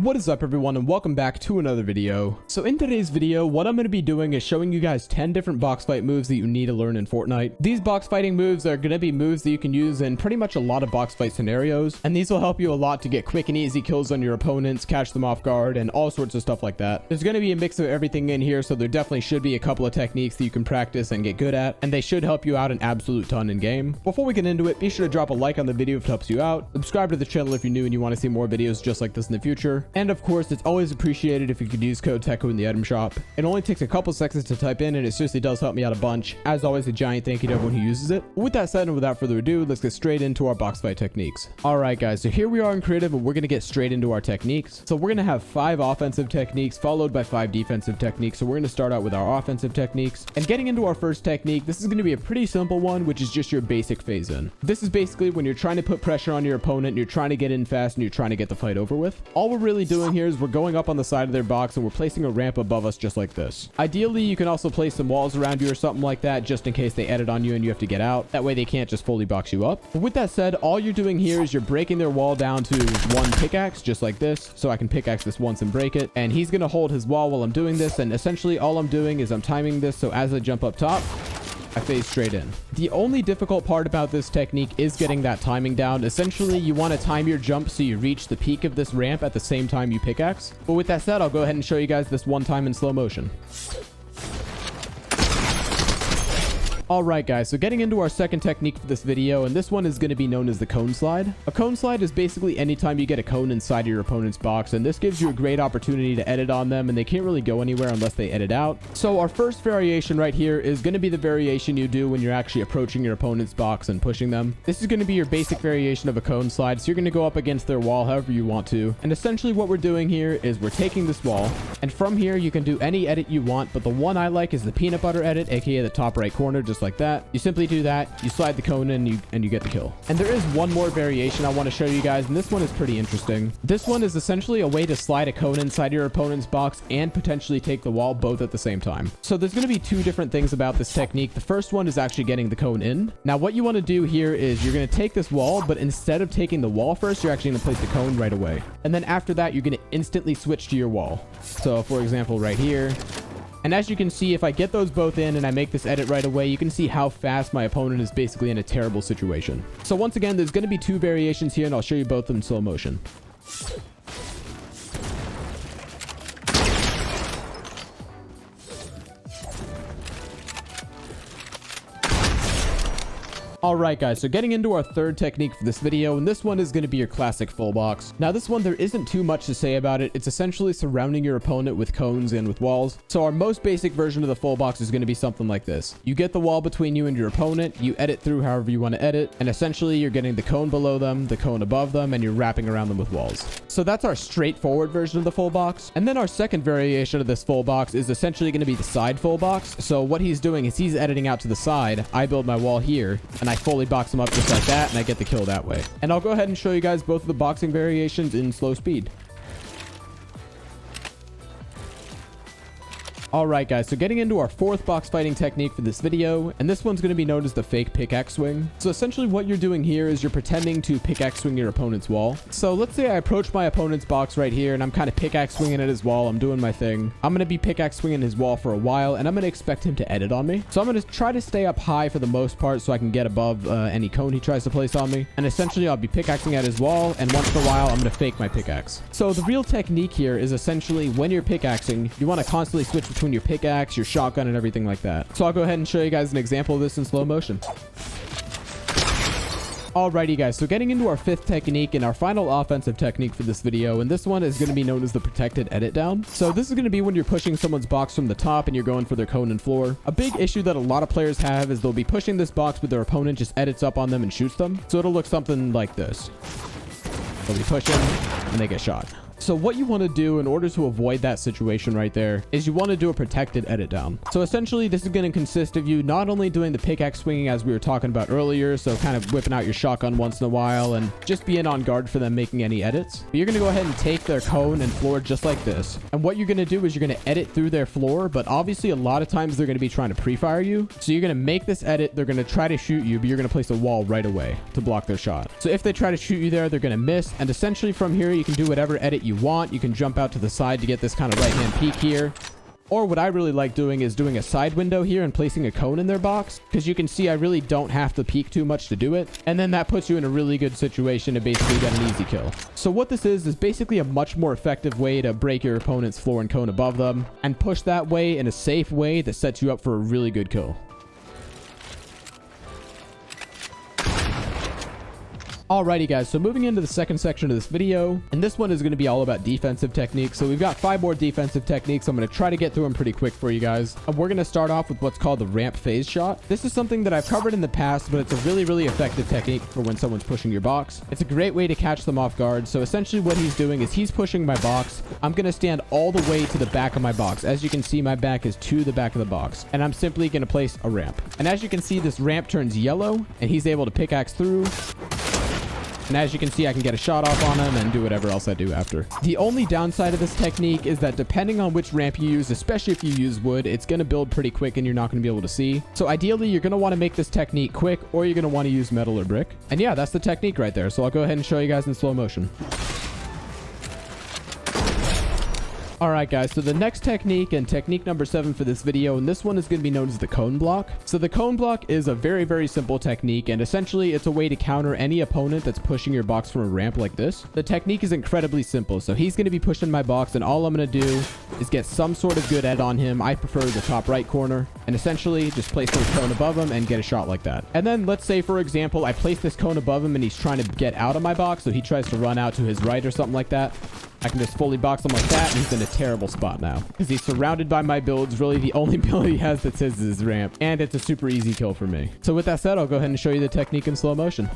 What is up everyone, and welcome back to another video. So in today's video, what I'm going to be doing is showing you guys 10 different box fight moves that you need to learn in Fortnite. These box fighting moves are going to be moves that you can use in pretty much a lot of box fight scenarios, and these will help you a lot to get quick and easy kills on your opponents, catch them off guard, and all sorts of stuff like that. There's going to be a mix of everything in here, so there definitely should be a couple of techniques that you can practice and get good at, and they should help you out an absolute ton in game. Before we get into it, be sure to drop a like on the video if it helps you out, subscribe to the channel if you're new and you want to see more videos just like this in the future, and of course it's always appreciated if you could use code TECHO in the item shop. It only takes a couple seconds to type in and it seriously does help me out a bunch. As always, a giant thank you to everyone who uses it. With that said and without further ado, let's get straight into our box fight techniques. Alright guys, so here we are in creative and we're going to get straight into our techniques. So we're going to have 5 offensive techniques followed by 5 defensive techniques. So we're going to start out with our offensive techniques. And getting into our first technique, this is going to be a pretty simple one, which is just your basic phase in. This is basically when you're trying to put pressure on your opponent, you're trying to get in fast and you're trying to get the fight over with. All we're really doing here is we're going up on the side of their box and we're placing a ramp above us just like this. Ideally, you can also place some walls around you or something like that just in case they edit on you and you have to get out. That way they can't just fully box you up. But with that said, all you're doing here is you're breaking their wall down to one pickaxe just like this. So I can pickaxe this once and break it. And he's going to hold his wall while I'm doing this. And essentially all I'm doing is I'm timing this. So as I jump up top, I phase straight in. The only difficult part about this technique is getting that timing down. Essentially, you want to time your jump so you reach the peak of this ramp at the same time you pickaxe. But with that said, I'll go ahead and show you guys this one time in slow motion. Alright guys, so getting into our second technique for this video, and this one is going to be known as the cone slide. A cone slide is basically anytime you get a cone inside of your opponent's box, and this gives you a great opportunity to edit on them, and they can't really go anywhere unless they edit out. So our first variation right here is going to be the variation you do when you're actually approaching your opponent's box and pushing them. This is going to be your basic variation of a cone slide, so you're going to go up against their wall however you want to. And essentially what we're doing here is we're taking this wall, and from here you can do any edit you want, but the one I like is the peanut butter edit, aka the top right corner, just like that. You simply do that, you slide the cone in, and you get the kill. And there is one more variation I want to show you guys, and this one is pretty interesting. This one is essentially a way to slide a cone inside your opponent's box and potentially take the wall both at the same time. So there's going to be 2 different things about this technique. The first one is actually getting the cone in. Now what you want to do here is you're going to take this wall, but instead of taking the wall first, you're actually going to place the cone right away. And then after that, you're going to instantly switch to your wall. So for example, right here. And as you can see, if I get those both in and I make this edit right away, you can see how fast my opponent is basically in a terrible situation. So once again, there's going to be 2 variations here, and I'll show you both in slow motion. Alright guys, so getting into our third technique for this video, and this one is going to be your classic full box. Now this one, there isn't too much to say about it. It's essentially surrounding your opponent with cones and with walls. So our most basic version of the full box is going to be something like this. You get the wall between you and your opponent, you edit through however you want to edit, and essentially you're getting the cone below them, the cone above them, and you're wrapping around them with walls. So that's our straightforward version of the full box. And then our second variation of this full box is essentially going to be the side full box. So what he's doing is he's editing out to the side, I build my wall here, and I fully box them up just like that, and I get the kill that way. And I'll go ahead and show you guys both of the boxing variations in slow speed. Alright guys, so getting into our 4th box fighting technique for this video, and this one's going to be known as the fake pickaxe swing. So essentially what you're doing here is you're pretending to pickaxe swing your opponent's wall. So let's say I approach my opponent's box right here and I'm kind of pickaxe swinging at his wall, I'm doing my thing. I'm going to be pickaxe swinging his wall for a while, and I'm going to expect him to edit on me. So I'm going to try to stay up high for the most part so I can get above any cone he tries to place on me. And essentially I'll be pickaxing at his wall, and once in a while I'm going to fake my pickaxe. So the real technique here is essentially when you're pickaxing, you want to constantly switch between your pickaxe, your shotgun, and everything like that. So I'll go ahead and show you guys an example of this in slow motion. Alrighty guys, so getting into our 5th technique and our final offensive technique for this video, and this one is going to be known as the protected edit down. So this is going to be when you're pushing someone's box from the top and you're going for their cone and floor. A big issue that a lot of players have is they'll be pushing this box, but their opponent just edits up on them and shoots them. So it'll look something like this. They'll be pushing and they get shot. So what you want to do in order to avoid that situation right there is you want to do a protected edit down. So essentially this is going to consist of you not only doing the pickaxe swinging as we were talking about earlier, so kind of whipping out your shotgun once in a while and just being on guard for them making any edits, but you're going to go ahead and take their cone and floor just like this. And what you're going to do is you're going to edit through their floor, but obviously a lot of times they're going to be trying to pre-fire you. So you're going to make this edit, they're going to try to shoot you, but you're going to place a wall right away to block their shot. So if they try to shoot you there, they're going to miss, and essentially from here you can do whatever edit you want. You can jump out to the side to get this kind of right-hand peek here. Or what I really like doing is doing a side window here and placing a cone in their box, because you can see I really don't have to peek too much to do it. And then that puts you in a really good situation to basically get an easy kill. So what this is basically a much more effective way to break your opponent's floor and cone above them and push that way in a safe way that sets you up for a really good kill. Alrighty guys, so moving into the second section of this video, and this one is going to be all about defensive techniques. So we've got 5 more defensive techniques. I'm going to try to get through them pretty quick for you guys. And we're going to start off with what's called the ramp phase shot. This is something that I've covered in the past, but it's a really, really effective technique for when someone's pushing your box. It's a great way to catch them off guard. So essentially what he's doing is he's pushing my box. I'm going to stand all the way to the back of my box. As you can see, my back is to the back of the box, and I'm simply going to place a ramp. And as you can see, this ramp turns yellow and he's able to pickaxe through. And as you can see, I can get a shot off on him and do whatever else I do after. The only downside of this technique is that depending on which ramp you use, especially if you use wood, it's going to build pretty quick and you're not going to be able to see. So ideally, you're going to want to make this technique quick, or you're going to want to use metal or brick. And yeah, that's the technique right there. So I'll go ahead and show you guys in slow motion. Alright guys, so the next technique, and technique number 7 for this video, and this one is going to be known as the cone block. So the cone block is a very, very simple technique, and essentially it's a way to counter any opponent that's pushing your box from a ramp like this. The technique is incredibly simple. So he's going to be pushing my box, and all I'm going to do is get some sort of good edge on him. I prefer the top right corner, and essentially just place this cone above him and get a shot like that. And then let's say, for example, I place this cone above him and he's trying to get out of my box, so he tries to run out to his right or something like that. I can just fully box him like that, and he's in a terrible spot now because he's surrounded by my builds. Really, the only build he has that's his is his ramp, and it's a super easy kill for me. So with that said, I'll go ahead and show you the technique in slow motion.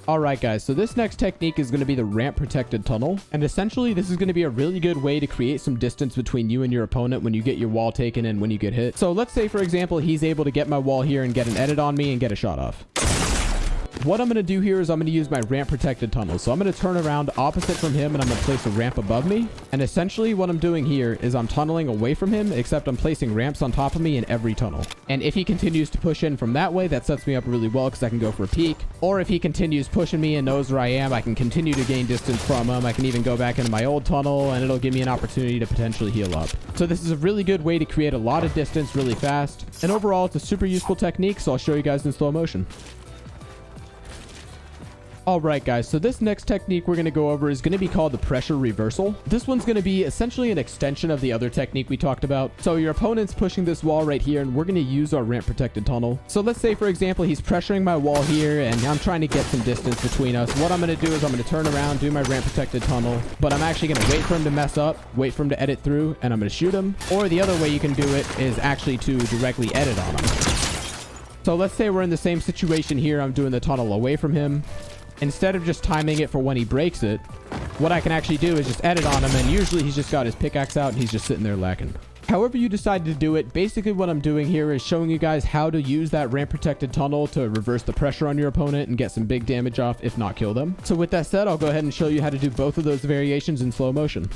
Alright guys, so this next technique is going to be the ramp protected tunnel, and essentially this is going to be a really good way to create some distance between you and your opponent when you get your wall taken and when you get hit. So let's say, for example, he's able to get my wall here and get an edit on me and get a shot off. What I'm going to do here is I'm going to use my ramp protected tunnel. So I'm going to turn around opposite from him, and I'm going to place a ramp above me. And essentially what I'm doing here is I'm tunneling away from him, except I'm placing ramps on top of me in every tunnel. And if he continues to push in from that way, that sets me up really well because I can go for a peek. Or if he continues pushing me and knows where I am, I can continue to gain distance from him. I can even go back into my old tunnel, and it'll give me an opportunity to potentially heal up. So this is a really good way to create a lot of distance really fast. And overall, it's a super useful technique, so I'll show you guys in slow motion. Alright guys, so this next technique we're going to go over is going to be called the pressure reversal. This one's going to be essentially an extension of the other technique we talked about. So your opponent's pushing this wall right here, and we're going to use our ramp protected tunnel. So let's say, for example, he's pressuring my wall here, and I'm trying to get some distance between us. What I'm going to do is I'm going to turn around, do my ramp protected tunnel, but I'm actually going to wait for him to mess up, wait for him to edit through, and I'm going to shoot him. Or the other way you can do it is actually to directly edit on him. So let's say we're in the same situation here. I'm doing the tunnel away from him. Instead of just timing it for when he breaks it, what I can actually do is just edit on him, and usually he's just got his pickaxe out and he's just sitting there lacking. However you decide to do it, basically what I'm doing here is showing you guys how to use that ramp protected tunnel to reverse the pressure on your opponent and get some big damage off, if not kill them. So with that said, I'll go ahead and show you how to do both of those variations in slow motion.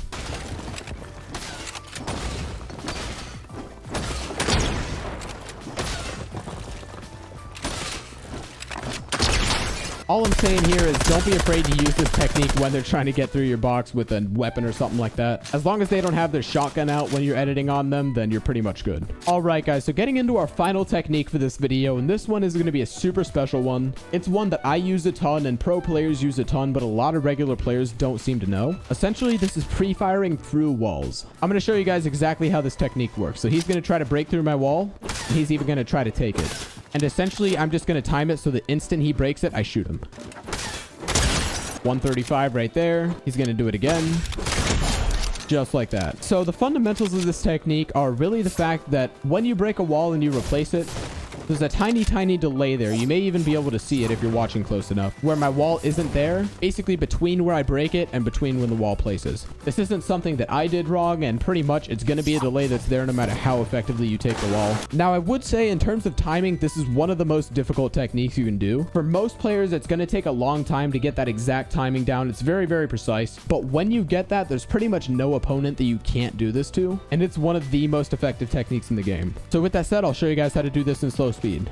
All I'm saying here is don't be afraid to use this technique when they're trying to get through your box with a weapon or something like that. As long as they don't have their shotgun out when you're editing on them, then you're pretty much good. Alright guys, so getting into our final technique for this video, and this one is going to be a super special one. It's one that I use a ton and pro players use a ton, but a lot of regular players don't seem to know. Essentially, this is pre-firing through walls. I'm going to show you guys exactly how this technique works. So he's going to try to break through my wall, and he's even going to try to take it. And essentially, I'm just going to time it so the instant he breaks it, I shoot him. 135 right there. He's going to do it again. Just like that. So the fundamentals of this technique are really the fact that when you break a wall and you replace it, there's a tiny delay there. You may even be able to see it if you're watching close enough, where my wall isn't there, basically between where I break it and between when the wall places. This isn't something that I did wrong, and pretty much it's going to be a delay that's there no matter how effectively you take the wall. Now, I would say in terms of timing, this is one of the most difficult techniques you can do. For most players, it's going to take a long time to get that exact timing down. It's very precise, but when you get that, there's pretty much no opponent that you can't do this to, and it's one of the most effective techniques in the game. So with that said, I'll show you guys how to do this in slow speed.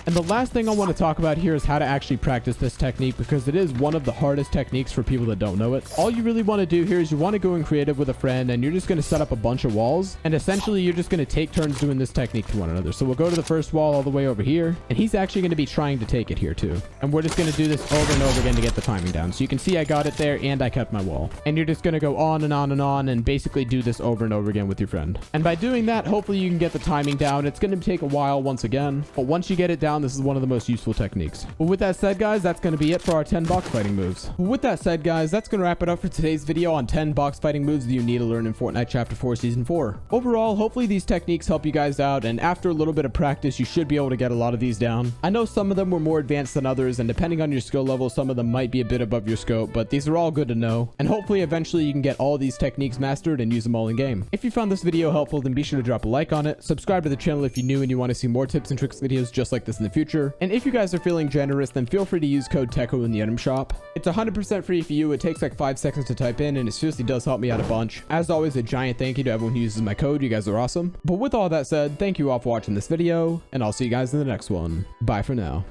And the last thing I want to talk about here is how to actually practice this technique, because it is one of the hardest techniques for people that don't know it. All you really want to do here is you want to go in creative with a friend, and you're just going to set up a bunch of walls, and essentially you're just going to take turns doing this technique to one another. So we'll go to the first wall all the way over here, and he's actually going to be trying to take it here too. And we're just going to do this over and over again to get the timing down. So you can see I got it there and I kept my wall. And you're just going to go on and on and on and basically do this over and over again with your friend. And by doing that, hopefully you can get the timing down. It's going to take a while once again, but once you get it down, this is one of the most useful techniques. But with that said, guys, that's going to be it for our 10 box fighting moves. With that said, guys, that's going to wrap it up for today's video on 10 box fighting moves that you need to learn in Fortnite Chapter 4 Season 4. Overall, hopefully these techniques help you guys out, and after a little bit of practice, you should be able to get a lot of these down. I know some of them were more advanced than others, and depending on your skill level, some of them might be a bit above your scope, but these are all good to know. And hopefully eventually you can get all these techniques mastered and use them all in game. If you found this video helpful, then be sure to drop a like on it, subscribe to the channel if you're new and you want to see more tips and tricks videos just like this in the future. And if you guys are feeling generous, then feel free to use code TECHO in the item shop. It's 100% free for you. It takes like 5 seconds to type in, and it seriously does help me out a bunch. As always, a giant thank you to everyone who uses my code. You guys are awesome. But with all that said, thank you all for watching this video, and I'll see you guys in the next one. Bye for now.